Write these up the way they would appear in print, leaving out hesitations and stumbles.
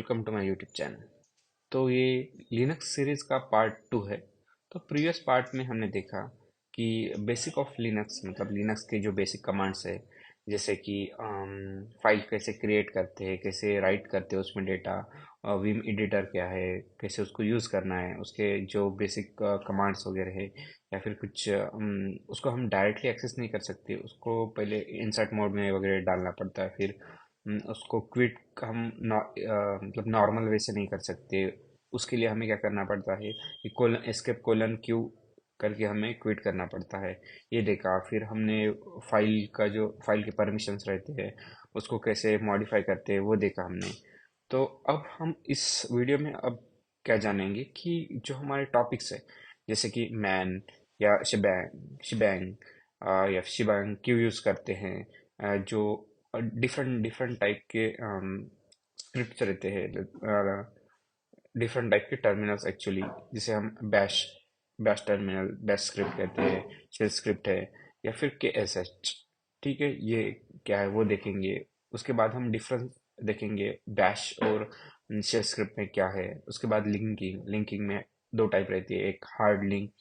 Welcome to my YouTube channel. तो ये Linux series का पार्ट 2 है। तो प्रीवियस पार्ट में हमने देखा कि बेसिक ऑफ लिनक्स मतलब लिनक्स के जो बेसिक कमांड्स है, जैसे कि फाइल कैसे क्रिएट करते हैं, कैसे राइट करते हैं उसमें डेटा, विम एडिटर क्या है, कैसे उसको यूज़ करना है, उसके जो बेसिक कमांड्स वगैरह है, या फिर कुछ उसको हम डायरेक्टली एक्सेस नहीं कर सकते, उसको पहले इंसर्ट मोड में वगैरह डालना पड़ता है। फिर उसको क्विट हम मतलब नॉर्मल वे से नहीं कर सकते। उसके लिए हमें क्या करना पड़ता है कि कोलन एस्केप कोलन क्यू करके हमें क्विट करना पड़ता है। ये देखा। फिर हमने फाइल के परमिशंस रहते हैं उसको कैसे मॉडिफाई करते हैं वो देखा हमने। तो अब हम इस वीडियो में अब क्या जानेंगे कि जो हमारे टॉपिक्स है, जैसे कि मैन या शिबैंग शिबैंग या शिबैंग क्यों यूज़ करते हैं, जो डिफरेंट डिफरेंट टाइप के स्क्रिप्ट्स रहते हैं, डिफरेंट टाइप के टर्मिनल्स एक्चुअली, जिसे हम bash bash terminal, bash script कहते हैं, शेल स्क्रिप्ट है, या फिर के एस एच। ठीक है, ये क्या है वो देखेंगे। उसके बाद हम डिफरेंस देखेंगे बैश और शेल स्क्रिप्ट में क्या है। उसके बाद लिंकिंग लिंकिंग में दो टाइप रहती है, एक हार्ड लिंक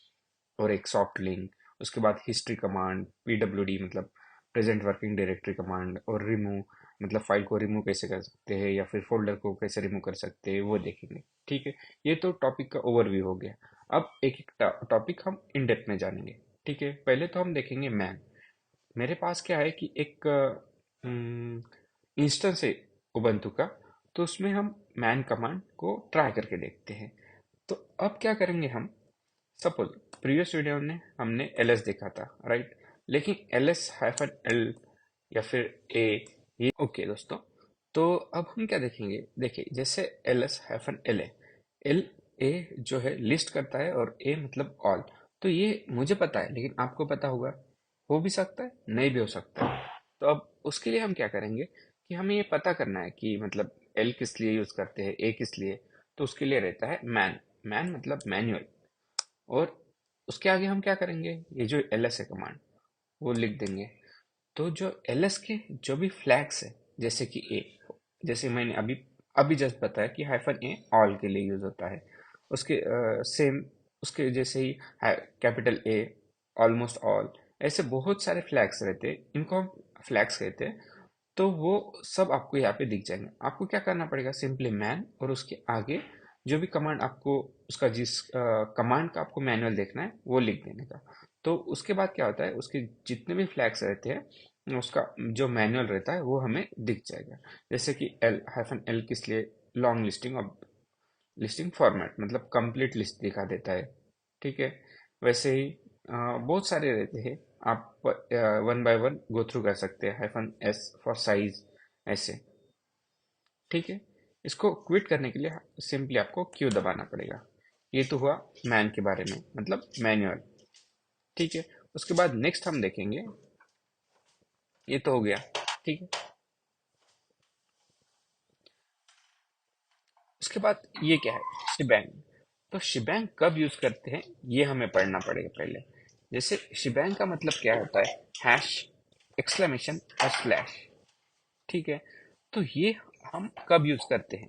और एक सॉफ्ट लिंक। उसके बाद हिस्ट्री कमांड, पीडब्ल्यूडी मतलब प्रेजेंट वर्किंग डायरेक्टरी कमांड, और रिमूव मतलब फाइल को रिमूव कैसे कर सकते हैं या फिर फोल्डर को कैसे रिमूव कर सकते हैं वो देखेंगे। ठीक है, ये तो टॉपिक का ओवरव्यू हो गया। अब एक एक टॉपिक हम इन डेप्थ में जानेंगे। ठीक है, पहले तो हम देखेंगे मैन। मेरे पास क्या है कि एक इंस्टेंस है उबंटू का, तो उसमें हम मैन कमांड को ट्राई करके देखते हैं। तो अब क्या करेंगे हम, सपोज प्रीवियस वीडियो में हमने एल एस देखा था, राइट। लेकिन एल एस हाइफन एल या फिर ए, ये ओके दोस्तों। तो अब हम क्या देखेंगे, देखिए जैसे L S hyphen L A जो है लिस्ट करता है, और ए मतलब ऑल। तो ये मुझे पता है, लेकिन आपको पता होगा, हो भी सकता है नहीं भी हो सकता है। तो अब उसके लिए हम क्या करेंगे कि हमें ये पता करना है कि मतलब एल किस लिए यूज करते हैं, ए किस लिए। तो उसके लिए रहता है मैन। मैन मतलब मैन्युअल। और उसके आगे हम क्या करेंगे, ये जो एलएस है कमांड वो लिख देंगे। तो जो एलएस के जो भी फ्लैग्स है, जैसे कि ए, जैसे मैंने अभी अभी जस्ट बताया कि हाइफन ए ऑल के लिए यूज होता है। उसके सेम उसके जैसे ही कैपिटल ए, ऑलमोस्ट ऑल, ऐसे बहुत सारे फ्लैग्स रहते हैं, इनको हम फ्लैग्स कहते हैं। तो वो सब आपको यहाँ पे दिख जाएंगे। आपको क्या करना पड़ेगा, सिंपली मैन और उसके आगे जो भी कमांड आपको, उसका जिस कमांड का आपको मैनुअल देखना है वो लिख देने का। तो उसके बाद क्या होता है, उसके जितने भी फ्लैग्स रहते हैं उसका जो मैनुअल रहता है वो हमें दिख जाएगा। जैसे कि एल हाइफन एल किस लिए, लॉन्ग लिस्टिंग और लिस्टिंग फॉर्मेट मतलब कंप्लीट लिस्ट दिखा देता है। ठीक है, वैसे ही बहुत सारे रहते हैं, आप one by one go through कर सकते हैं। हाइफन एस फॉर साइज, ऐसे। ठीक है, इसको क्विट करने के लिए सिंपली आपको क्यू दबाना पड़ेगा। ये तो हुआ मैन के बारे में, मतलब मैनुअल। ठीक है, उसके बाद नेक्स्ट हम देखेंगे, ये तो हो गया। ठीक है, उसके बाद ये क्या है, शिबैंग। तो शिबैंग कब यूज करते हैं ये हमें पढ़ना पड़ेगा पहले। जैसे शिबैंग का मतलब क्या होता है, हैश, एक्सक्लेमेशन और स्लैश। ठीक है, तो ये हम कब यूज करते हैं,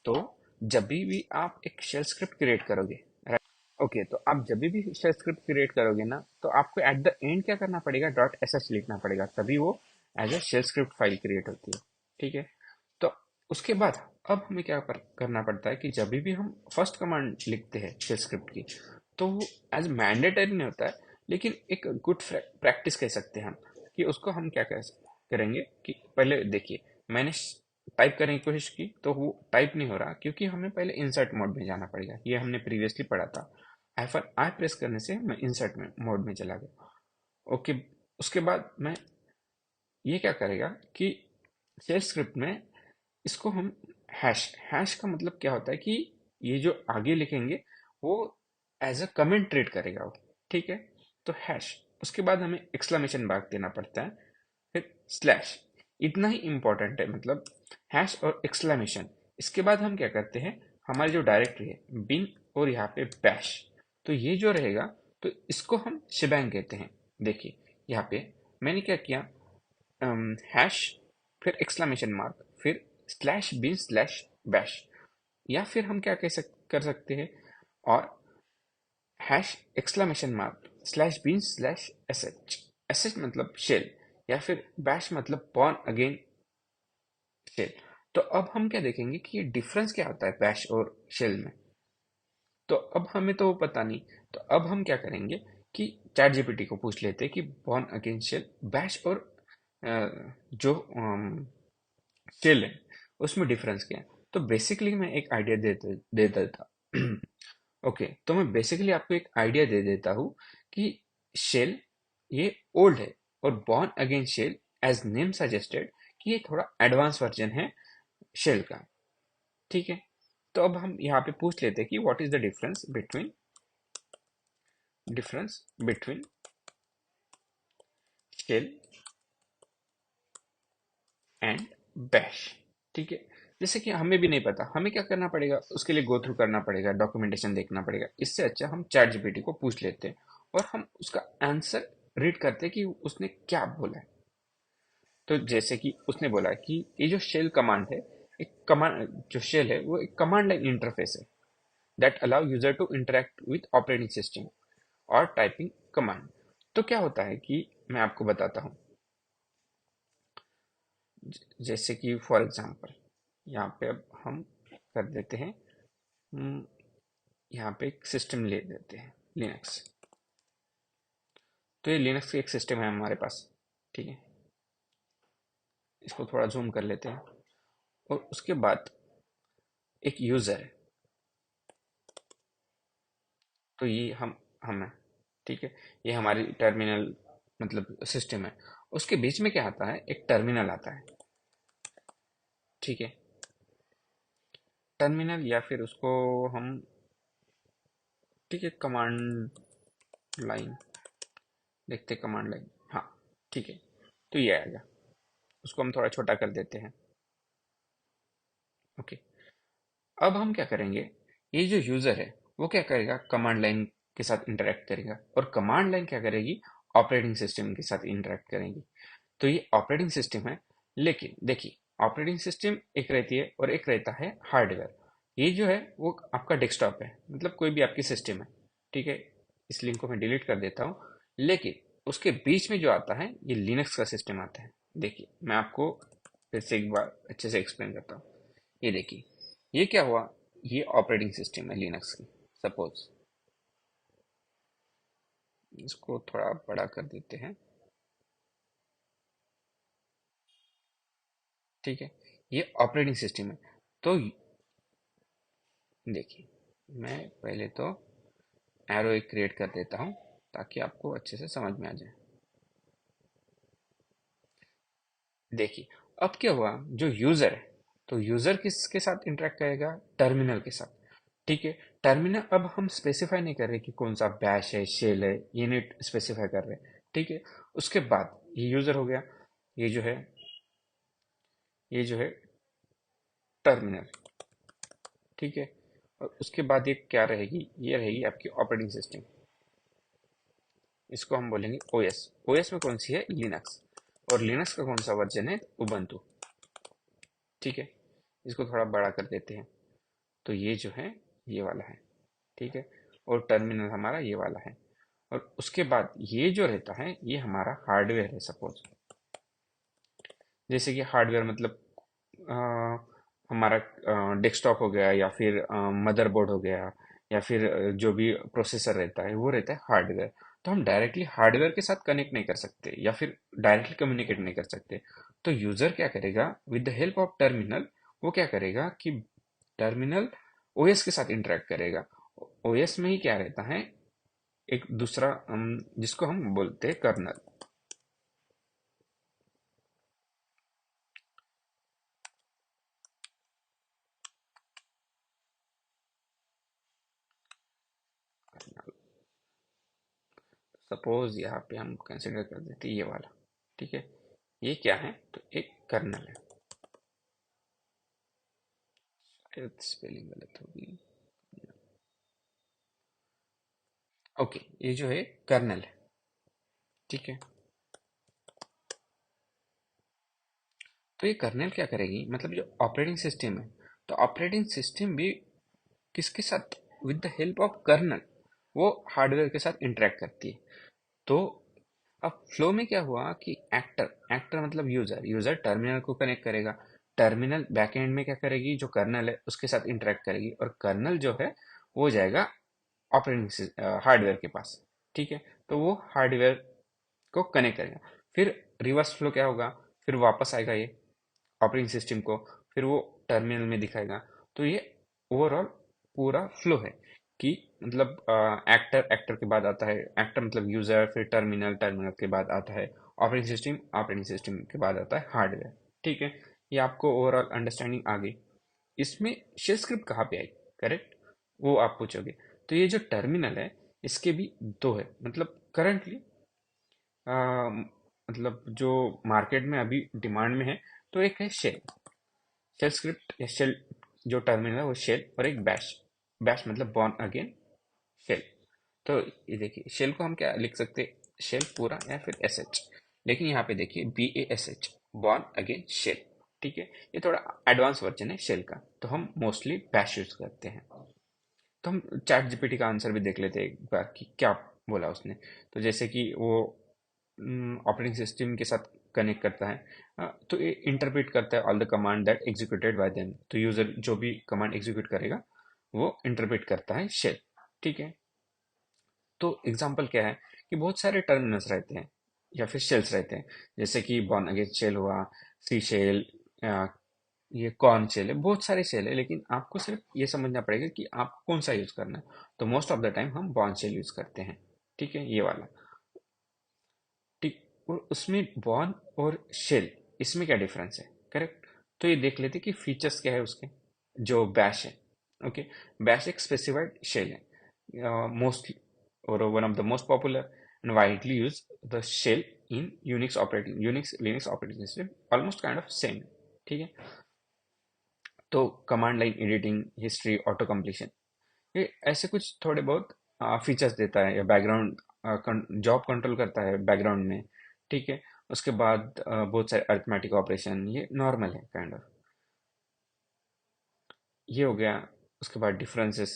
तो जब भी आप एक शेल स्क्रिप्ट क्रिएट करोगे, राइट। ओके, तो आप जब भी शेल स्क्रिप्ट क्रिएट करोगे ना, तो आपको एट द एंड क्या करना पड़ेगा, डॉट एस एच लिखना पड़ेगा, तभी वो as a shell script file create होती है। ठीक है, तो उसके बाद अब हमें करना पड़ता है कि जब भी हम फर्स्ट कमांड लिखते हैं शेल स्क्रिप्ट की, तो वो एज मैंडेटरी नहीं होता है, लेकिन एक गुड प्रैक्टिस कह सकते हैं हम, कि उसको हम क्या करेंगे कि पहले देखिए, मैंने टाइप करने की कोशिश की तो वो टाइप नहीं हो रहा, क्योंकि हमें पहले इंसर्ट मोड में जाना पड़ेगा। ये हमने प्रीवियसली पढ़ा था। हाइफन आई प्रेस करने से मैं इंसर्ट में मोड में चला गया। ओके, उसके बाद मैं ये क्या करेगा कि शेल स्क्रिप्ट में इसको हम हैश, हैश का मतलब क्या होता है कि ये जो आगे लिखेंगे वो एज अ कमेंट ट्रीट करेगा वो। ठीक है, तो हैश, उसके बाद हमें एक्सक्लेमेशन मार्क देना पड़ता है, फिर स्लैश। इतना ही इंपॉर्टेंट है, मतलब हैश और एक्सक्लेमेशन। इसके बाद हम क्या करते हैं, हमारी जो डायरेक्टरी है बिन और यहाँ पे बैश, तो ये जो रहेगा, तो इसको हम शिबैंग कहते हैं। देखिए यहाँ पे मैंने क्या किया, हैश, फिर एक्सक्लेमेशन मार्क, फिर स्लैश बिन स्लैश बैश, या फिर हम क्या कर सकते हैं, और hash exclamation mark slash bin slash S H, S H मतलब शेल, या फिर बैश मतलब बॉर्न अगेन शेल। तो अब हम क्या देखेंगे कि ये डिफरेंस क्या होता है बैश और शेल में। तो अब हमें तो पता नहीं, तो अब हम क्या करेंगे कि चैट जीपीटी को पूछ लेते हैं कि बॉर्न अगेन शेल, बैश और जो शेल है उसमें डिफरेंस क्या है। तो बेसिकली मैं एक आइडिया दे देता ओके, तो मैं बेसिकली आपको एक आइडिया दे देता हूँ कि शेल ये ओल्ड है, और Bourne again shell as name suggested कि ये थोड़ा एडवांस वर्जन है शेल का। ठीक है, तो अब हम यहाँ पे पूछ लेते हैं कि what is the difference between shell and bash. ठीक है, जैसे कि हमें भी नहीं पता, हमें क्या करना पड़ेगा, उसके लिए गो थ्रू करना पड़ेगा, डॉक्यूमेंटेशन देखना पड़ेगा। इससे अच्छा हम चैट जीपीटी को पूछ लेते हैं और हम उसका आंसर रीड करते हैं कि उसने क्या बोला है। तो जैसे कि उसने बोला कि ये जो शेल कमांड है, एक कमांड जो शेल है वो एक कमांड लाइन इंटरफेस है that allow user to interact with operating system और टाइपिंग कमांड। तो क्या होता है कि मैं आपको बताता हूँ, जैसे कि फॉर एग्जांपल यहाँ पे अब हम कर देते हैं, हम्म, यहाँ पे एक सिस्टम ले देते हैं लिनक्स। तो ये लिनक्स का एक सिस्टम है हमारे पास। ठीक है, इसको थोड़ा जूम कर लेते हैं, और उसके बाद एक यूजर है, तो ये हम है। ठीक है, ये हमारी टर्मिनल मतलब सिस्टम है। उसके बीच में क्या आता है, एक टर्मिनल आता है। ठीक है, टर्मिनल या फिर उसको हम, ठीक है, कमांड लाइन देखते, कमांड लाइन, हाँ ठीक है, तो ये आएगा। उसको हम थोड़ा छोटा कर देते हैं। ओके, अब हम क्या करेंगे, ये जो यूजर है वो क्या करेगा, कमांड लाइन के साथ इंटरेक्ट करेगा, और कमांड लाइन क्या करेगी, ऑपरेटिंग सिस्टम के साथ इंटरेक्ट करेगी। तो ये ऑपरेटिंग सिस्टम है, लेकिन देखिए ऑपरेटिंग सिस्टम एक रहती है और एक रहता है हार्डवेयर। ये जो है वो आपका डेस्कटॉप है, मतलब कोई भी आपकी सिस्टम है। ठीक है, इस लिंक को मैं डिलीट कर देता हूँ। लेकिन उसके बीच में जो आता है ये लिनक्स का सिस्टम आता है। देखिए मैं आपको फिर से एक बार अच्छे से एक्सप्लेन करता हूँ। ये देखिए, ये क्या हुआ, ये ऑपरेटिंग सिस्टम है लिनक्स की। सपोज इसको थोड़ा बड़ा कर देते हैं। ठीक है, ये ऑपरेटिंग सिस्टम है। तो देखिए मैं पहले तो एरो एक क्रिएट कर देता हूँ ताकि आपको अच्छे से समझ में आ जाए। देखिए अब क्या हुआ, जो यूजर है, तो यूजर किसके साथ इंटरेक्ट करेगा, टर्मिनल के साथ। ठीक है, टर्मिनल अब हम स्पेसिफाई नहीं कर रहे कि कौन सा बैश है शेल है, ये नहीं स्पेसिफाई कर रहे। ठीक है, उसके बाद ये यूजर हो गया, ये जो है, ये जो है टर्मिनल। ठीक है, और उसके बाद ये क्या रहेगी, ये रहेगी आपकी ऑपरेटिंग सिस्टम। इसको हम बोलेंगे ओएस। ओएस में कौन सी है, लिनक्स, और लिनक्स का कौन सा वर्जन है, उबंटू। ठीक है, इसको थोड़ा बड़ा कर देते हैं। तो ये जो है ये वाला है। ठीक है, और टर्मिनल हमारा ये वाला है। और उसके बाद ये जो रहता है ये हमारा हार्डवेयर है। सपोज जैसे कि हार्डवेयर मतलब अ, हमारा डेस्कटॉप हो गया, या फिर मदरबोर्ड हो गया, या फिर जो भी प्रोसेसर रहता है वो रहता है हार्डवेयर। तो हम डायरेक्टली हार्डवेयर के साथ कनेक्ट नहीं कर सकते, या फिर डायरेक्टली कम्युनिकेट नहीं कर सकते। तो यूजर क्या करेगा, with the help of terminal, वो क्या करेगा कि टर्मिनल ओएस के साथ इंटरेक्ट करेगा। ओएस में ही क्या रहता है, एक दूसरा जिसको हम बोलते हैं कर्नल। सपोज यहाँ पे हम कंसिडर कर देते हैं ये वाला। ठीक है, ये क्या है, तो एक कर्नल है। शायद स्पेलिंग गलत होगी। ओके, ये जो है कर्नल है। ठीक है, तो ये कर्नल क्या करेगी, मतलब जो ऑपरेटिंग सिस्टम है, तो ऑपरेटिंग सिस्टम भी किसके साथ, with the help of kernel, वो हार्डवेयर के साथ इंटरेक्ट करती है। तो अब फ्लो में क्या हुआ कि एक्टर एक्टर मतलब यूजर यूजर टर्मिनल को कनेक्ट करेगा, टर्मिनल बैकएंड में क्या करेगी, जो कर्नल है उसके साथ इंटरेक्ट करेगी, और कर्नल जो है वो जाएगा ऑपरेटिंग हार्डवेयर के पास। ठीक है, तो वो हार्डवेयर को कनेक्ट करेगा। फिर रिवर्स फ्लो क्या होगा, फिर वापस आएगा ये ऑपरेटिंग सिस्टम को, फिर वो टर्मिनल में दिखाएगा। तो ये ओवरऑल पूरा फ्लो है कि मतलब एक्टर एक्टर के बाद आता है, एक्टर मतलब यूजर, फिर टर्मिनल टर्मिनल के बाद आता है ऑपरेटिंग सिस्टम के बाद आता है हार्डवेयर। ठीक है, ये आपको ओवरऑल अंडरस्टैंडिंग आ गई। इसमें शेल स्क्रिप्ट कहाँ पे आई, करेक्ट, वो आप पूछोगे। तो ये जो टर्मिनल है इसके भी दो है, मतलब करंटली मतलब जो मार्केट में अभी डिमांड में है। तो एक है शेल, शेल स्क्रिप्ट या शेल जो टर्मिनल है वो शेल, और एक बैश, बैश मतलब बॉर्न अगेन शेल। तो ये देखिए शेल को हम क्या लिख सकते हैं, शेल पूरा या फिर एस एच, लेकिन यहाँ पे देखिए BASH, बॉर्न अगेन शेल। ठीक है, ये थोड़ा एडवांस वर्जन है शेल का, तो हम मोस्टली बैश यूज करते हैं। तो हम चैट जीपीटी का आंसर भी देख लेते हैं एक बार कि क्या बोला उसने। तो जैसे कि वो ऑपरेटिंग सिस्टम के साथ कनेक्ट करता है, तो ये इंटरप्रेट करता है all the command that executed by them. तो यूजर जो भी कमांड एग्जीक्यूट करेगा वो इंटरप्रेट करता है शेल। ठीक है, तो एग्जांपल क्या है कि बहुत सारे टर्मिनल्स रहते हैं या फिर शेल्स रहते हैं, जैसे कि बॉर्न अगेन शेल हुआ, सी शेल, ये कॉर्न शेल है, बहुत सारे शेल है, लेकिन आपको सिर्फ ये समझना पड़ेगा कि आप कौन सा यूज करना है। तो मोस्ट ऑफ द टाइम हम बॉर्न शेल यूज करते हैं। ठीक है, ये वाला। ठीक, और उसमें बॉर्न और शेल, इसमें क्या डिफरेंस है, करेक्ट। तो ये देख लेते कि फीचर्स क्या है उसके। जो बैश है, ओके, बैश एक स्पेसिफाइड शेल है, मोस्टली और one of the most popular and widely use the shell in Unix Linux operating system, almost kind of same. ठीक है, तो command line editing, history, auto completion, ये ऐसे कुछ थोड़े बहुत फीचर्स देता है, या बैकग्राउंड जॉब कंट्रोल करता है बैकग्राउंड में। ठीक है, उसके बाद बहुत सारे अरिथमेटिक ऑपरेशन, ये नॉर्मल है काइंड ऑफ, ये हो गया। उसके बाद डिफरेंसेस,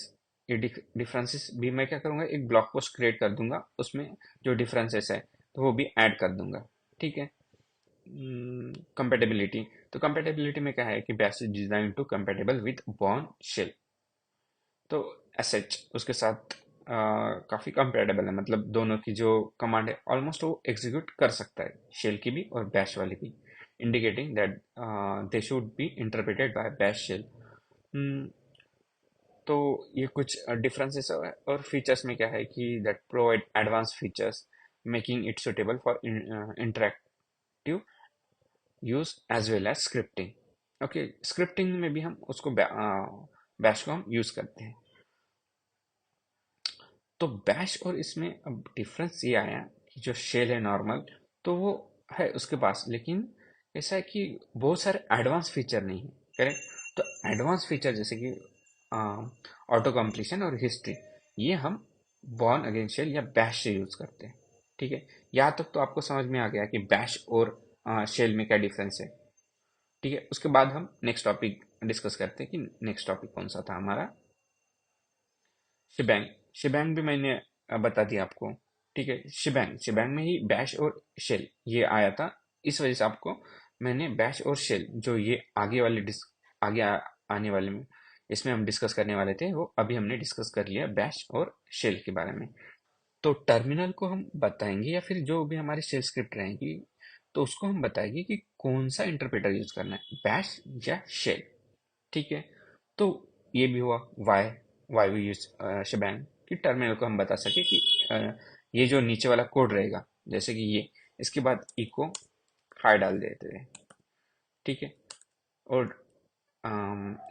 ये डिफरेंसेस भी मैं क्या करूँगा, एक ब्लॉग पोस्ट क्रिएट कर दूंगा, उसमें जो डिफरेंसेस है तो वो भी ऐड कर दूंगा। ठीक है, कंपेटेबिलिटी, तो कंपेटेबिलिटी में क्या है कि bash is design to compatible with Bourne shell. तो एसएच उसके साथ काफ़ी कंपेटेबल है, मतलब दोनों की जो कमांड है ऑलमोस्ट वो एग्जीक्यूट कर सकता है, शेल की भी और बैश वाली भी, indicating that they should be interpreted by bash shell. तो ये कुछ डिफरेंसेस है, और फीचर्स में क्या है कि that provide advance features, making it suitable for interactive use as well as scripting. Okay, scripting में भी हम उसको बैश को हम यूज करते हैं। तो बैश और इसमें अब डिफरेंस ये आया कि जो शेल है नॉर्मल, तो वो है उसके पास, लेकिन ऐसा है कि बहुत सारे एडवांस फीचर नहीं है, करेक्ट। तो एडवांस फीचर जैसे कि ऑटो कंप्लीशन और हिस्ट्री, ये हम बॉर्न अगेन शेल या बैश से यूज करते हैं। ठीक है, यहाँ तक तो आपको समझ में आ गया कि बैश और शेल में क्या डिफरेंस है। ठीक है, उसके बाद हम नेक्स्ट टॉपिक डिस्कस करते हैं कि नेक्स्ट टॉपिक कौन सा था हमारा, शिबैंग। शिबैंग भी मैंने बता दिया आपको। ठीक है, शिबैंग शिबैंग में ही बैश और शेल ये आया था, इस वजह से आपको मैंने बैश और शेल जो ये आगे वाले आगे आने वाले में इसमें हम डिस्कस करने वाले थे, वो अभी हमने डिस्कस कर लिया बैश और शेल के बारे में। तो टर्मिनल को हम बताएंगे, या फिर जो भी हमारी शेल स्क्रिप्ट रहेगी तो उसको हम बताएंगे कि कौन सा इंटरप्रेटर यूज करना है, बैश या शेल। ठीक है, तो ये भी हुआ why, why we use shebang कि टर्मिनल को हम बता सके कि ये जो नीचे वाला कोड रहेगा, जैसे कि ये, इसके बाद इको हाई डाल देते हैं। ठीक है, और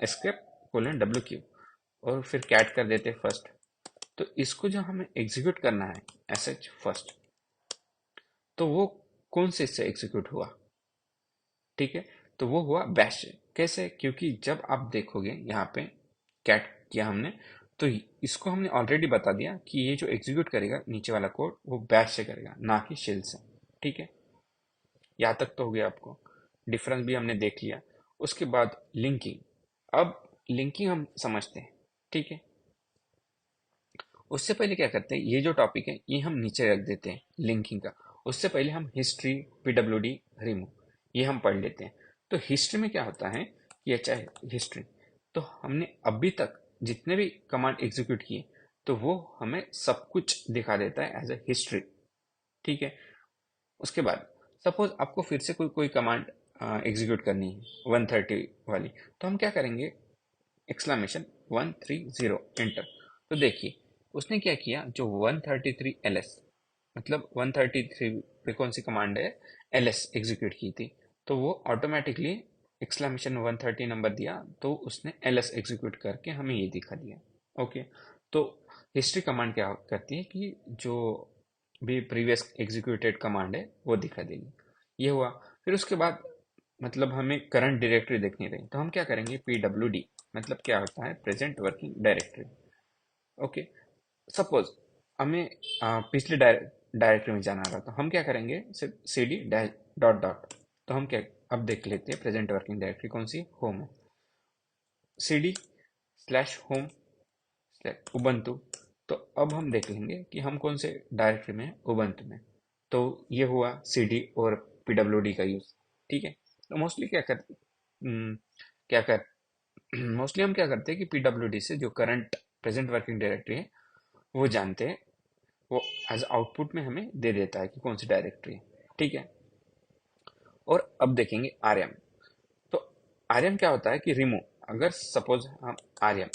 एस्केप कोलन WQ, और फिर कैट कर देते फर्स्ट। तो इसको जो हमें एग्जीक्यूट करना है एसएच फर्स्ट, तो वो कौन से इससे एग्जीक्यूट हुआ। ठीक है, तो वो हुआ बैश से। कैसे, क्योंकि जब आप देखोगे यहाँ पे कैट किया हमने, तो इसको हमने ऑलरेडी बता दिया कि ये जो एग्जीक्यूट करेगा नीचे वाला कोड वो बैश से करेगा, ना कि शेल से। ठीक है, यहाँ तक तो हो गया आपको, डिफरेंस भी हमने देख लिया। उसके बाद लिंकिंग, अब लिंकिंग हम समझते हैं, ठीक है। उससे पहले क्या करते हैं, ये जो टॉपिक है ये हम नीचे रख देते हैं लिंकिंग का। उससे पहले हम हिस्ट्री, पीडब्ल्यूडी, रिमूव, ये हम पढ़ लेते हैं। तो हिस्ट्री में क्या होता है, ये चाहे हिस्ट्री, तो हमने अभी तक जितने भी कमांड एग्जीक्यूट किए तो वो हमें सब कुछ दिखा देता है एज ए हिस्ट्री, ठीक है। उसके बाद सपोज आपको फिर से कोई कोई कमांड एग्जीक्यूट करनी है 130 वाली, तो हम क्या करेंगे, एक्सक्लामेशन 130 एंटर। तो देखिए उसने क्या किया, जो 133 ls, मतलब 133 पे कौन सी कमांड है, ls एग्जीक्यूट की थी, तो वो ऑटोमेटिकली एक्सक्लामेशन 130 नंबर दिया, तो उसने ls एग्जीक्यूट करके हमें ये दिखा दिया। ओके, तो हिस्ट्री कमांड क्या करती है कि जो भी प्रीवियस एग्जीक्यूटेड कमांड है वो दिखा देगी। ये हुआ। फिर उसके बाद मतलब हमें करंट डायरेक्टरी देखनी रही, तो हम क्या करेंगे, pwd, मतलब क्या होता है, present working directory. Okay, suppose हमें पिछले डायरेक्टरी में जाना रहा, तो हम क्या करेंगे, सिर्फ cd डॉट डॉट। तो हम क्या, अब देख लेते हैं प्रेजेंट वर्किंग डायरेक्टरी कौन सी, होम है, cd slash home slash Ubuntu. तो अब हम देख लेंगे कि हम कौन से डायरेक्टरी में हैं, उबंटू में। तो ये हुआ cd और pwd का यूज, ठीक है। तो मोस्टली क्या कर मोस्टली हम क्या करते हैं कि पीडब्ल्यूडी से जो करंट प्रेजेंट वर्किंग डायरेक्टरी है वो जानते हैं, वो एज आउटपुट में हमें दे देता है कि कौन सी डायरेक्टरी है, ठीक है। और अब देखेंगे आरएम। तो आरएम क्या होता है कि रिमूव, अगर सपोज हम आरएम,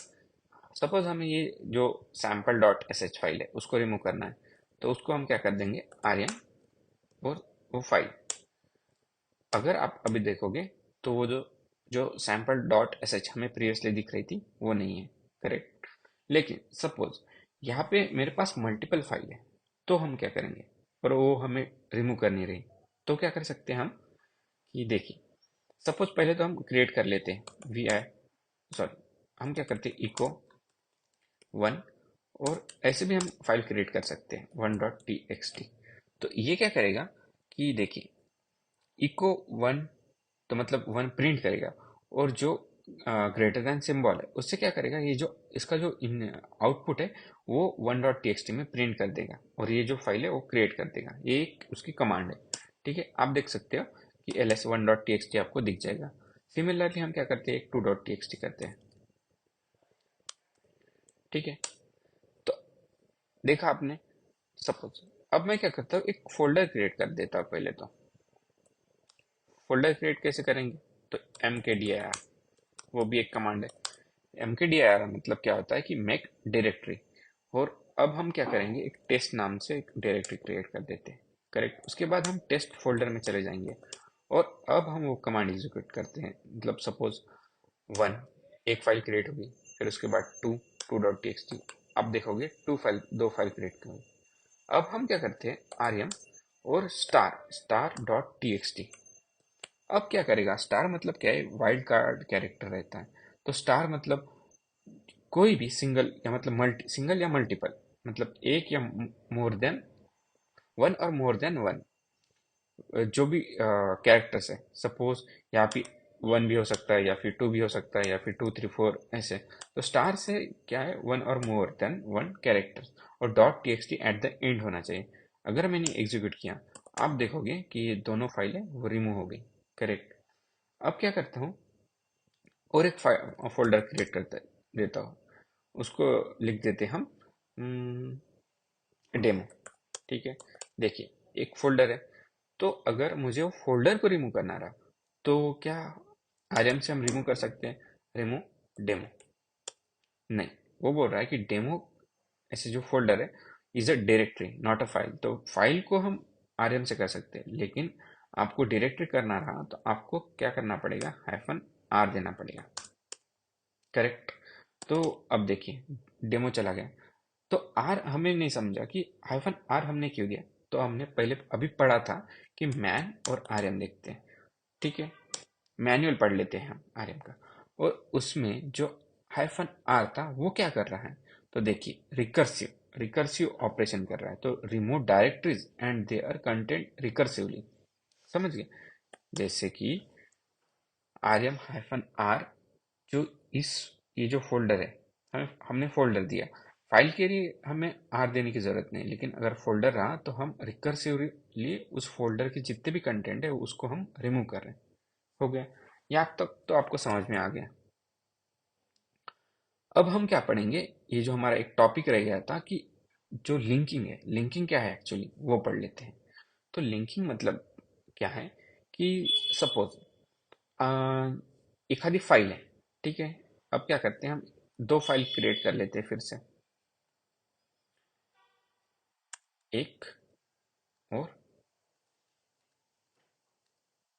सपोज हमें ये जो sample dot S H file है उसको रिमूव करना है, तो उसको हम क्या कर देंगे, आरएम, और वो फाइल, अगर आप अभी देखोगे तो वो जो जो सैम्पल डॉट एस एच हमें प्रीवियसली दिख रही थी वो नहीं है, करेक्ट। लेकिन सपोज यहाँ पे मेरे पास मल्टीपल फाइल है, तो हम क्या करेंगे, और वो हमें रिमूव करनी रही, तो क्या कर सकते हैं हम, कि देखिए सपोज पहले तो हम क्रिएट कर लेते हैं वी आई, सॉरी, हम क्या करते हैं, इको 1, और ऐसे भी हम फाइल क्रिएट कर सकते हैं 1.txt। तो ये क्या करेगा कि देखिए, इको 1, तो मतलब 1 प्रिंट करेगा, और जो ग्रेटर देन सिंबल है उससे क्या करेगा, ये जो इसका जो आउटपुट है वो 1.txt में प्रिंट कर देगा, और ये जो फाइल है वो क्रिएट कर देगा। ये एक उसकी कमांड है, ठीक है। आप देख सकते हो कि ls1.txt आपको दिख जाएगा। सिमिलरली हम क्या करते हैं, एक 2.txt करते हैं, ठीक है। तो देखा आपने, सपोज अब मैं क्या करता हूँ, एक फोल्डर क्रिएट कर देता हूँ पहले। तो फोल्डर क्रिएट कैसे करेंगे, तो mkdir, वो भी एक कमांड है। mkdir मतलब क्या होता है कि मेक डायरेक्टरी, और अब हम क्या करेंगे, एक टेस्ट नाम से एक डायरेक्टरी क्रिएट कर देते हैं, करेक्ट। उसके बाद हम टेस्ट फोल्डर में चले जाएंगे, और अब हम वो कमांड एग्जीक्यूट करते हैं, मतलब सपोज 1, एक फाइल क्रिएट होगी, फिर उसके बाद 2, 2.txt, आप देखोगे दो फाइल क्रिएट होगी। अब हम क्या करते हैं, आरएम और स्टार डॉट टीएक्सटी। अब क्या करेगा, स्टार मतलब क्या है, वाइल्ड कार्ड कैरेक्टर रहता है। तो स्टार मतलब कोई भी सिंगल या मतलब सिंगल या मल्टीपल, मतलब एक या मोर देन वन और मोर देन वन, जो भी कैरेक्टर्स है, सपोज यहाँ पे 1 भी हो सकता है, या फिर 2 भी हो सकता है, या फिर 2 3 4 ऐसे। तो स्टार से क्या है, 1 और मोर देन 1 कैरेक्टर्स, और dot TXT at the end होना चाहिए। अगर मैंने एग्जीक्यूट किया, आप देखोगे कि ये दोनों फाइलें वो रिमूव हो गई, करेक्ट। अब क्या करता हूँ, और एक फोल्डर क्रिएट करता देता हूँ, उसको लिख देते हम डेमो, ठीक है। देखिए एक फोल्डर है, तो अगर मुझे वो फोल्डर को रिमूव करना रहा, तो क्या आरएम से हम रिमूव कर सकते हैं, रिमूव डेमो, नहीं, वो बोल रहा है कि डेमो ऐसे जो फोल्डर है is a directory not a file. तो फाइल को हम आरएम से कर सकते हैं, लेकिन आपको डायरेक्टरी करना रहा तो आपको क्या करना पड़ेगा, -r देना पड़ेगा, करेक्ट। तो अब देखिए डेमो चला गया, तो आर हमें नहीं समझा कि -r हमने क्यों दिया। तो हमने पहले अभी पढ़ा था कि मैन और आरएम देखते हैं, ठीक है। मैनुअल पढ़ लेते हैं हम आरएम का, और उसमें जो -r था वो क्या कर रहा है, तो देखिए रिकर्सिव रिकर्सिव ऑपरेशन कर रहा है, तो remove directories and their content recursively, समझ गए। जैसे कि rm -r जो इस ये जो फोल्डर है, हमने फोल्डर दिया, फाइल के लिए हमें आर देने की जरूरत नहीं, लेकिन अगर फोल्डर रहा तो हम रिकर्सिवली उस फोल्डर के जितने भी कंटेंट है उसको हम रिमूव कर रहे हैं। हो गया, यहाँ तक तो आपको समझ में आ गया। अब हम क्या पढ़ेंगे, ये जो हमारा एक टॉपिक रह गया था कि जो लिंकिंग है, लिंकिंग क्या है एक्चुअली वो पढ़ लेते हैं। तो लिंकिंग मतलब क्या है कि सपोज एक आधी फाइल है, ठीक है। अब क्या करते हैं, हम दो फाइल क्रिएट कर लेते हैं फिर से, एक और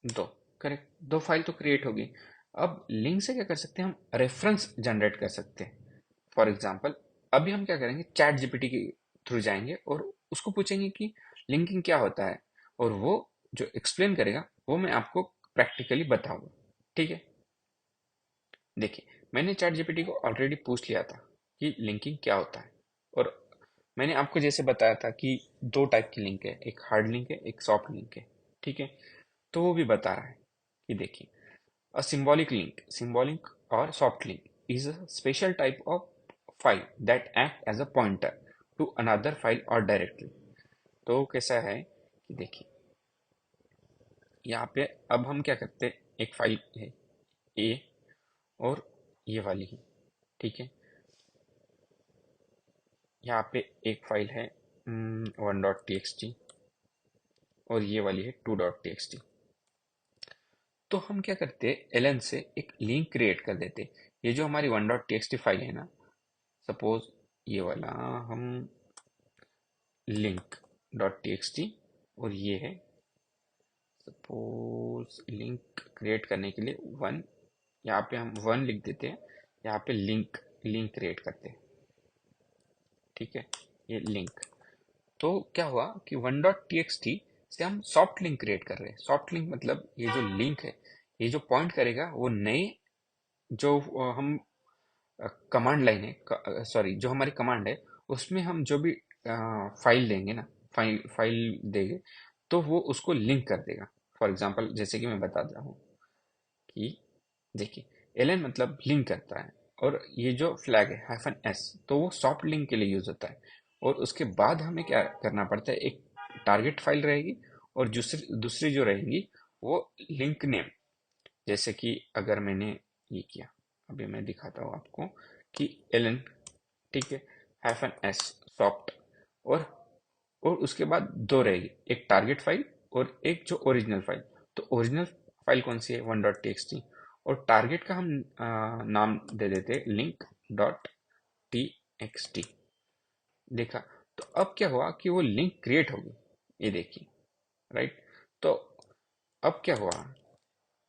दो। करेक्ट, दो फाइल तो क्रिएट होगी। अब लिंक से क्या कर सकते हैं, हम रेफरेंस जनरेट कर सकते हैं। फॉर एग्जाम्पल, अभी हम क्या करेंगे, चैट जीपीटी के थ्रू जाएंगे और उसको पूछेंगे कि लिंकिंग क्या होता है, और वो जो एक्सप्लेन करेगा वो मैं आपको प्रैक्टिकली बताऊंगा। ठीक है, देखिए, मैंने चैट जीपीटी को ऑलरेडी पूछ लिया था कि लिंकिंग क्या होता है, और मैंने आपको जैसे बताया था कि दो टाइप की लिंक है, एक हार्ड लिंक है, एक सॉफ्ट लिंक है। ठीक है, तो वो भी बता रहा है कि देखिए, a symbolic link, symbolic or soft link, is a special type of file that act as a pointer to another file or directory। तो कैसा है कि देखिए, यहाँ पे अब हम क्या करते हैं, एक फाइल है ए और ये वाली है, ठीक है। यहाँ पे एक फाइल है 1.txt और ये वाली है 2.txt। तो हम क्या करते हैं, एलन से एक लिंक क्रिएट कर देते हैं। ये जो हमारी 1.txt फाइल है ना, सपोज ये वाला, हम लिंक डॉट टी और ये है, सपोज लिंक क्रिएट करने के लिए वन, यहाँ पे हम वन लिख देते हैं, यहाँ पे लिंक लिंक क्रिएट करते हैं। ठीक है, ये लिंक। तो क्या हुआ कि 1.txt से हम सॉफ्ट लिंक क्रिएट कर रहे हैं। सॉफ्ट लिंक मतलब ये जो लिंक है, ये जो पॉइंट करेगा वो नए, जो हम कमांड लाइन है, सॉरी, जो हमारी कमांड है उसमें हम जो भी फाइल देंगे ना, फाइल फाइल देंगे, तो वो उसको लिंक कर देगा। फॉर एग्जांपल, जैसे कि मैं बताता हूँ कि देखिए, एलन मतलब लिंक करता है, और ये जो फ्लैग है -s, तो वो सॉफ्ट लिंक के लिए यूज होता है। और उसके बाद हमें क्या करना पड़ता है, एक टारगेट फाइल रहेगी और दूसरी दूसरी जो रहेंगी वो लिंक नेम। जैसे कि अगर मैंने ये किया, अभी मैं दिखाता हूँ आपको कि एलन, ठीक है, -s सॉफ्ट, और और उसके बाद दो रहेगी, एक टारगेट फाइल और एक जो ओरिजिनल फाइल। तो ओरिजिनल फाइल कौन सी है, 1.txt, और टारगेट का हम नाम दे देते हैं लिंक डॉट टी। देखा, तो अब क्या हुआ कि वो लिंक क्रिएट होगी, ये देखिए, राइट। तो अब क्या हुआ,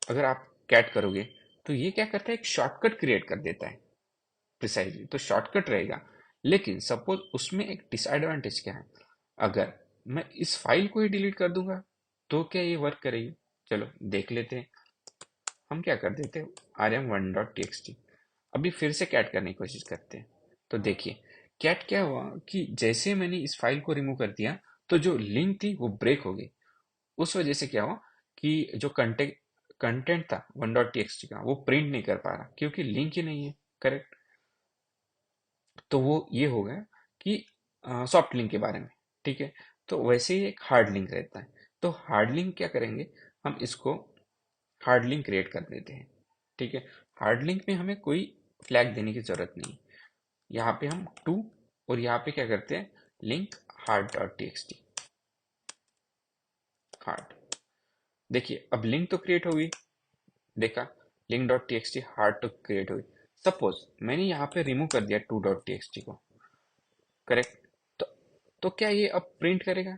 अगर आप कैट करोगे तो ये क्या करता है, एक शॉर्टकट क्रिएट कर देता है प्रिसाइजली, तो शॉर्टकट रहेगा। लेकिन सपोज उसमें एक डिसएडवांटेज क्या है, अगर मैं इस फाइल को ही डिलीट कर दूंगा तो क्या ये वर्क करेगी? चलो देख लेते हैं। हम क्या कर देते हैं, rm1.txt, अभी फिर से कैट करने की कोशिश करते हैं। तो देखिए, कैट क्या हुआ कि जैसे मैंने इस फाइल को रिमूव कर दिया, तो जो लिंक थी वो ब्रेक हो गई। उस वजह से क्या हुआ कि जो कंटेंट कंटेंट था 1.txt का, वो प्रिंट नहीं कर पा रहा क्योंकि लिंक ही नहीं है। करेक्ट, तो वो ये हो गया कि सॉफ्ट लिंक के बारे में। ठीक है, तो वैसे ही एक हार्ड लिंक रहता है। तो हार्ड लिंक क्या करेंगे, हम इसको हार्ड लिंक क्रिएट कर देते हैं। ठीक है, हार्ड लिंक में हमें कोई फ्लैग देने की जरूरत नहीं। यहाँ पे हम टू, और यहाँ पे क्या करते हैं, link hard dot T X T, hard. देखिए, अब लिंक तो क्रिएट होगी, देखा, link dot T X T hard तो क्रिएट हुई। सपोज मैंने यहाँ पे रिमूव कर दिया 2.txt को, करेक्ट। तो तो क्या ये अब प्रिंट करेगा?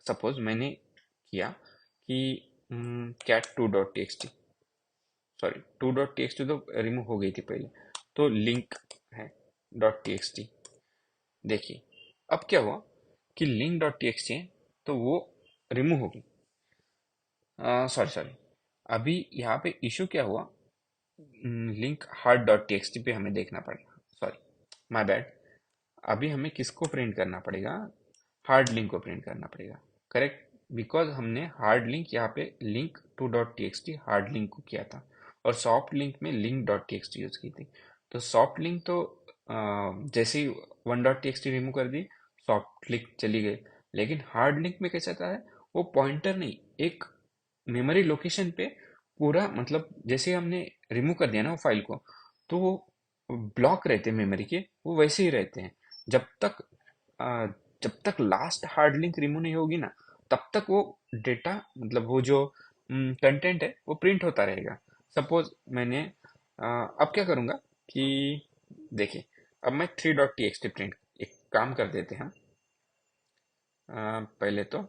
सपोज मैंने किया कि कैट 2.txt, सॉरी, 2.txt तो रिमूव हो गई थी पहले, तो लिंक है डॉट टी एक्स टी। देखिए, अब क्या हुआ कि link dot T X T है, तो वो रिमूव होगी। सॉरी सॉरी, अभी यहाँ पे इशू क्या हुआ, link hard dot T X T पे हमें देखना पड़ेगा, सॉरी, माय बैड। अभी हमें किसको प्रिंट करना पड़ेगा, हार्ड लिंक को प्रिंट करना पड़ेगा। करेक्ट, बिकॉज हमने हार्ड लिंक यहाँ पे लिंक 2.txt हार्ड लिंक को किया था, और सॉफ्ट लिंक में link dot T X T use की थी। तो सॉफ्ट लिंक तो जैसे ही one dot T X T remove कर दी, सॉफ्ट लिंक चली गई। लेकिन हार्ड लिंक में कैसा था है, वो पॉइंटर नहीं, एक मेमोरी लोकेशन पे पूरा, मतलब जैसे हमने रिमूव कर दिया ना वो फाइल को, तो वो ब्लॉक रहते हैं मेमोरी के, वो वैसे ही रहते हैं। जब तक अ, जब तक लास्ट हार्ड लिंक रिमूव नहीं होगी ना, तब तक वो डेटा, मतलब वो जो कंटेंट है वो प्रिंट होता रहेगा। सपोज मैंने अब क्या करूँगा कि देखिए, अब मैं three dot T X T print, एक काम कर देते हैं हम। पहले तो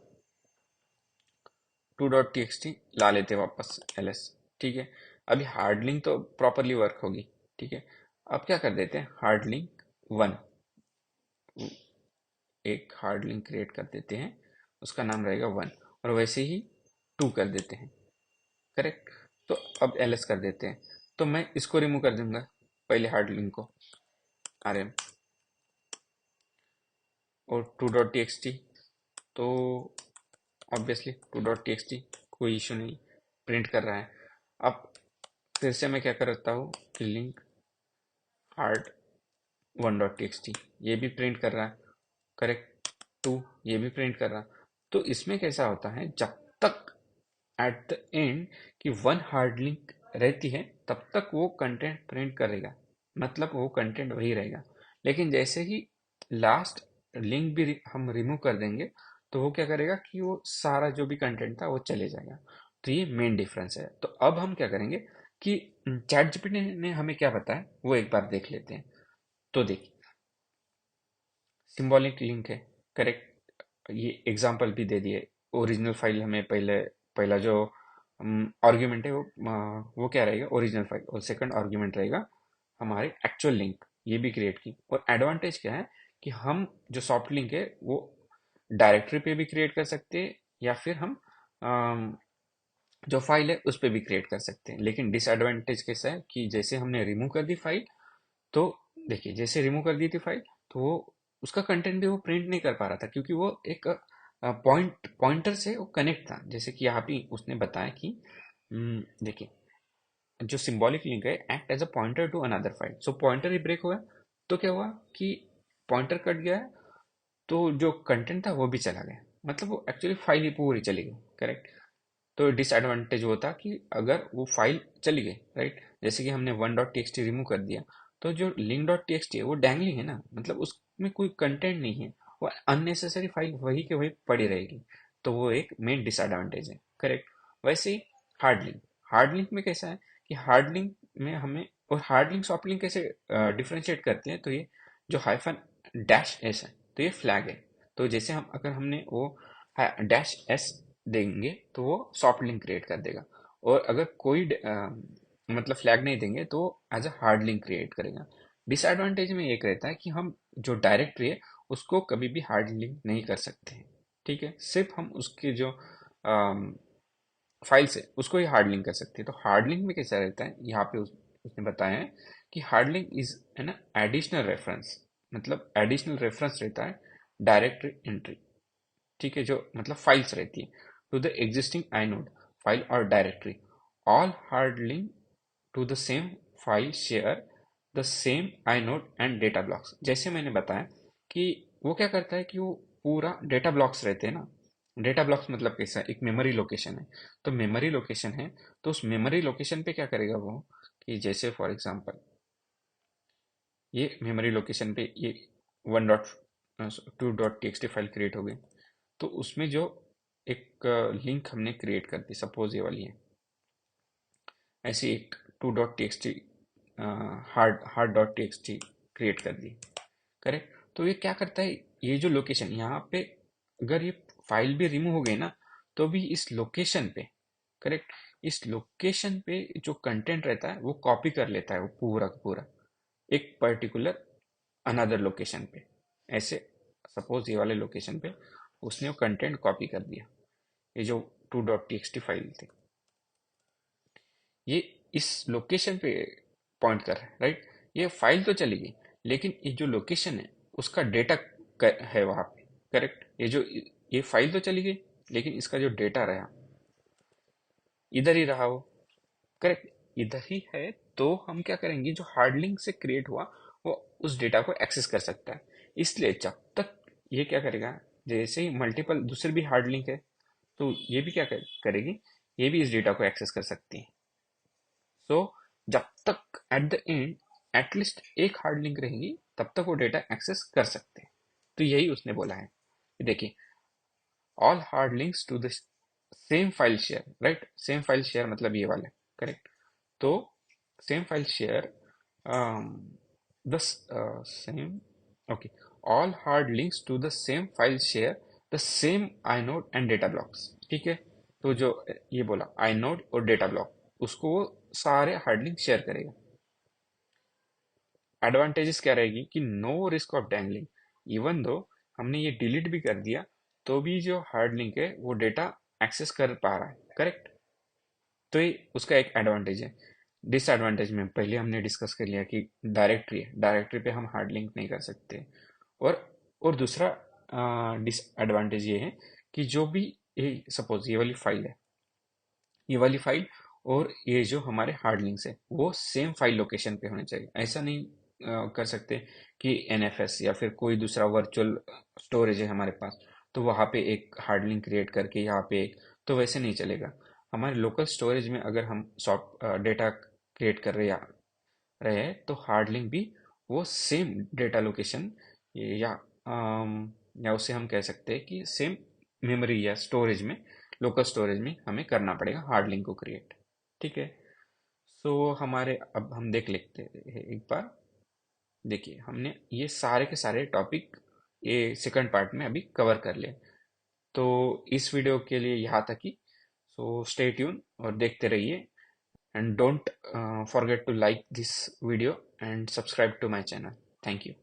two dot T X T ला लेते हैं वापस एल एस। ठीक है, अभी हार्ड लिंक तो प्रॉपरली वर्क होगी। ठीक है, अब क्या कर देते हैं, हार्ड लिंक वन, एक हार्ड लिंक क्रिएट कर देते हैं, उसका नाम रहेगा वन, और वैसे ही टू कर देते हैं। करेक्ट। तो अब एल एस कर देते हैं, तो मैं इसको रिमूव कर दूंगा, पहले हार्ड लिंक को, आर एम, और two dot T X T, तो obviously two dot T X T कोई इशू नहीं, प्रिंट कर रहा है। अब फिर से मैं क्या करता हूँ कि link hard one dot T X T, ये भी प्रिंट कर रहा है। करेक्ट, टू, ये भी प्रिंट कर रहा। तो इसमें कैसा होता है, जब तक एट द एंड कि वन हार्ड लिंक रहती है, तब तक वो कंटेंट प्रिंट करेगा, मतलब वो कंटेंट वही रहेगा। लेकिन जैसे ही लास्ट लिंक भी हम रिमूव कर देंगे, तो वो क्या करेगा कि वो सारा जो भी कंटेंट था वो चले जाएगा। तो ये मेन डिफरेंस है। तो अब हम क्या करेंगे कि चैट जीपीटी ने हमें क्या बताया वो एक बार देख लेते हैं। तो देखिए, सिंबॉलिक लिंक है। करेक्ट, ये एग्जांपल भी दे दिए। ओरिजिनल फाइल हमें पहले, पहला जो आर्ग्यूमेंट है वो क्या रहेगा, ओरिजिनल फाइल, और सेकंड आर्ग्यूमेंट रहेगा हमारे एक्चुअल लिंक, ये भी क्रिएट की। और एडवांटेज क्या है कि हम जो सॉफ्ट लिंक है वो डायरेक्टरी पे भी क्रिएट कर सकते हैं, या फिर हम अम, जो फाइल है उस पे भी क्रिएट कर सकते हैं। लेकिन डिसएडवांटेज कैसा है कि जैसे हमने रिमूव कर दी फाइल, तो देखिए जैसे रिमूव कर दी थी फाइल, तो वो उसका कंटेंट भी वो प्रिंट नहीं कर पा रहा था, क्योंकि वो एक पॉइंटर से वो कनेक्ट था। जैसे कि यहाँ भी उसने बताया कि देखिए, जो सिंबॉलिक लिंक है act as a pointer to another file, so pointer ही ब्रेक हुआ, तो क्या हुआ कि पॉइंटर कट गया, तो जो कंटेंट था वो भी चला गया, मतलब वो एक्चुअली फाइल ही पूरी चली गई। करेक्ट। तो डिसएडवांटेज वो था कि अगर वो फाइल चली गई, राइट, जैसे कि हमने one dot T X T remove कर दिया, तो जो link dot T X T है वो डैंगलिंग है ना, मतलब उसमें कोई कंटेंट नहीं है, वो अननेसेसरी फाइल वही के वही पड़ी रहेगी। तो वो एक मेन डिसएडवांटेज है। करेक्ट। वैसे ही हार्ड लिंक, हार्ड लिंक में कैसा है कि हार्ड लिंक में हमें, और हार्ड लिंक सॉफ्ट लिंक कैसे डिफ्रेंशिएट करते हैं, तो ये जो हाइफन डैश एस है, तो ये फ्लैग है। तो जैसे हम, अगर हमने वो डैश एस देंगे, तो वो सॉफ्ट लिंक क्रिएट कर देगा। और अगर कोई मतलब फ्लैग नहीं देंगे, तो as a hard link create करेगा। डिसएडवांटेज में एक रहता है कि हम जो डायरेक्टरी है उसको कभी भी हार्ड लिंक नहीं कर सकते हैं। ठीक है, सिर्फ हम उसके जो फाइल से उसको ही हार्ड लिंक कर सकते हैं। तो हार्ड लिंक में कैसा रहता है, यहाँ पे उसने बताया है कि हार्ड लिंक इज है ना एडिशनल रेफरेंस, मतलब एडिशनल रेफरेंस रहता है डायरेक्टरी एंट्री। ठीक है, जो मतलब फाइल्स रहती है to the existing inode file और directory, all hard link to the same file share the same inode and data blocks. जैसे मैंने बताया कि वो क्या करता है कि वो पूरा डेटा ब्लॉक्स रहते हैं ना, डेटा ब्लॉक्स मतलब कैसा है, एक मेमोरी लोकेशन है। तो मेमोरी लोकेशन है, तो उस मेमोरी लोकेशन पे क्या करेगा वो, कि जैसे फॉर एग्जांपल ये मेमोरी लोकेशन पे ये one dot to dot T X T file create हो गई, तो उसमें जो एक लिंक हमने क्रिएट कर दी, सपोज ये वाली है, ऐसी एक to dot T X T hard hard dot T X T create कर दी। करेक्ट। तो ये क्या करता है, ये जो लोकेशन यहाँ पे, अगर ये फाइल भी रिमूव हो गई ना, तो भी इस लोकेशन पे, करेक्ट, इस लोकेशन पे जो कंटेंट रहता है वो कॉपी कर लेता है, वो पूरा का पूरा एक पर्टिकुलर अनदर लोकेशन पे। ऐसे सपोज ये वाले लोकेशन पे उसने वो कंटेंट कॉपी कर दिया, ये जो to dot T X T file थी, ये इस लोकेशन पे पॉइंट कर रहा है, राइट। ये फाइल तो चली गई, लेकिन ये जो लोकेशन है उसका डेटा है वहां पे। करेक्ट, ये फाइल तो चली गई, लेकिन इसका जो डेटा रहा इधर ही रहा वो। करेक्ट, इधर ही है, तो हम क्या करेंगे, जो हार्ड लिंक से क्रिएट हुआ वो उस डेटा को एक्सेस कर सकता है। इसलिए जब तक ये क्या करेगा, जैसे ही मल्टीपल दूसरे भी हार्ड लिंक है तो ये भी क्या करेगी, ये भी इस डेटा को एक्सेस कर सकती है। सो जब तक एट द एंड एटलीस्ट एक हार्ड लिंक रहेगी तब तक वो डेटा एक्सेस कर सकते हैं। तो यही उसने बोला है। देखिए, all hard links to the same file share, right, same file share मतलब ये वाला, करेक्ट। तो same file share, the same, okay, all hard links to the same file share the same inode and data blocks, ठीक है। तो जो ये बोला आइनोड और डेटा ब्लॉक, उसको वो सारे हार्ड लिंक शेयर करेगा। एडवांटेजेस क्या रहेगी कि no risk of dangling, even though हमने ये डिलीट भी कर दिया तो भी जो हार्ड लिंक है वो डेटा एक्सेस कर पा रहा है, करेक्ट। तो ये उसका एक एडवांटेज है। डिसएडवांटेज में पहले हमने डिस्कस कर लिया कि डायरेक्टरी है, डायरेक्टरी पे हम हार्ड लिंक नहीं कर सकते। और और दूसरा डिसएडवांटेज ये है कि जो भी, ये सपोज ये वाली फाइल है, ये वाली फाइल और ये जो हमारे हार्ड लिंक्स है वो सेम फाइल लोकेशन पे होने चाहिए। ऐसा नहीं कर सकते कि एनएफएस या फिर कोई दूसरा वर्चुअल स्टोरेज है हमारे पास तो वहाँ पे एक हार्ड लिंक क्रिएट करके यहाँ पे एक, तो वैसे नहीं चलेगा। हमारे लोकल स्टोरेज में अगर हम सॉफ्ट डेटा क्रिएट कर रहे हैं तो हार्ड लिंक भी वो सेम डेटा लोकेशन या या उसे हम कह सकते हैं कि सेम मेमोरी या स्टोरेज में, लोकल स्टोरेज में हमें करना पड़ेगा हार्ड लिंक को क्रिएट, ठीक है। सो हमारे, अब हम देख लेते हैं एक बार। देखिए, हमने ये सारे के सारे टॉपिक ये सेकंड पार्ट में अभी कवर कर लिए। तो इस वीडियो के लिए यहाँ तक ही। सो स्टे ट्यून और देखते रहिए, and don't forget to like this video and subscribe to my channel. Thank you.